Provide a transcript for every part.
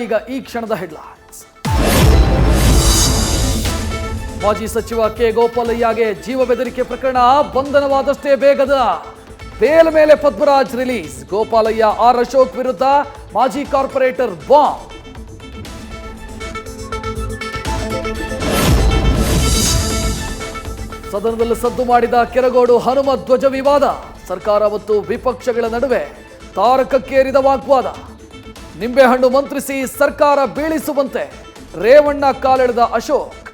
ಈಗ ಈ ಕ್ಷಣದ ಹೆಡ್ಲೈನ್ಸ್. ಮಾಜಿ ಸಚಿವ ಕೆ ಗೋಪಾಲಯ್ಯಗೆ ಜೀವ ಬೆದರಿಕೆ ಪ್ರಕರಣ ಬಂಧನವಾದಷ್ಟೇ ಬೇಗದ ಬೇಲ್ ಮೇಲೆ ಪದ್ಮರಾಜ್ ರಿಲೀಸ್. ಗೋಪಾಲಯ್ಯ ಆರ್ ಅಶೋಕ್ ವಿರುದ್ಧ ಮಾಜಿ ಕಾರ್ಪೊರೇಟರ್ ಬಾಂಬ್. ಸದನದಲ್ಲಿ ಸದ್ದು ಮಾಡಿದ ಕೆರಗೋಡು ಹನುಮ ಧ್ವಜ ವಿವಾದ. ಸರ್ಕಾರ ಮತ್ತು ವಿಪಕ್ಷಗಳ ನಡುವೆ ತಾರಕಕ್ಕೇರಿದ ವಾಗ್ವಾದ. ನಿಂಬೆಹಣ್ಣು ಮಂತ್ರಿಸಿ ಸರ್ಕಾರ ಬೀಳಿಸುವಂತೆ ರೇವಣ್ಣ ಕಾಲೆಳೆದ ಅಶೋಕ್.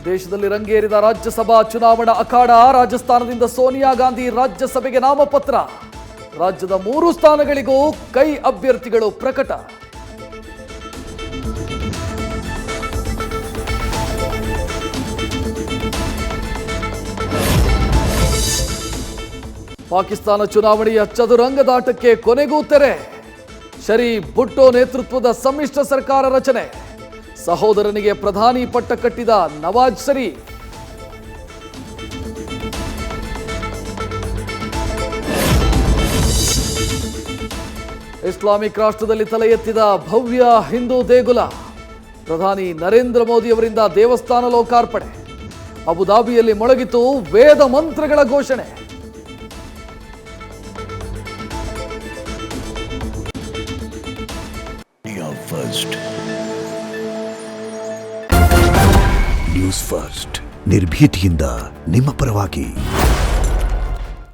ದೇಶದಲ್ಲಿ ರಂಗೇರಿದ ರಾಜ್ಯಸಭಾ ಚುನಾವಣಾ ಅಖಾಡ. ರಾಜಸ್ಥಾನದಿಂದ ಸೋನಿಯಾ ಗಾಂಧಿ ರಾಜ್ಯಸಭೆಗೆ ನಾಮಪತ್ರ. ರಾಜ್ಯದ 3 ಸ್ಥಾನಗಳಿಗೂ ಕೈ ಅಭ್ಯರ್ಥಿಗಳು ಪ್ರಕಟ. ಪಾಕಿಸ್ತಾನ ಚುನಾವಣೆಯ ಚದುರಂಗದಾಟಕ್ಕೆ ಕೊನೆಗೂ ತೆರೆ. ಶರೀಫ್ ಭುಟ್ಟೋ ನೇತೃತ್ವದ ಸಮ್ಮಿಶ್ರ ಸರ್ಕಾರ ರಚನೆ. ಸಹೋದರನಿಗೆ ಪ್ರಧಾನಿ ಪಟ್ಟ ಕಟ್ಟಿದ ನವಾಜ್ ಶರೀಫ್. ಇಸ್ಲಾಮಿಕ್ ರಾಷ್ಟ್ರದಲ್ಲಿ ತಲೆ ಎತ್ತಿದ ಭವ್ಯ ಹಿಂದೂ ದೇಗುಲ. ಪ್ರಧಾನಿ ನರೇಂದ್ರ ಮೋದಿ ಅವರಿಂದ ದೇವಸ್ಥಾನ ಲೋಕಾರ್ಪಣೆ. ಅಬುಧಾಬಿಯಲ್ಲಿ ಮೊಳಗಿತು ವೇದ ಮಂತ್ರಗಳ ಘೋಷಣೆ. ನ್ಯೂಸ್ ಫಸ್ಟ್ ನಿರ್ಭೀತಿಯಿಂದ ನಿಮ್ಮ ಪರವಾಗಿ.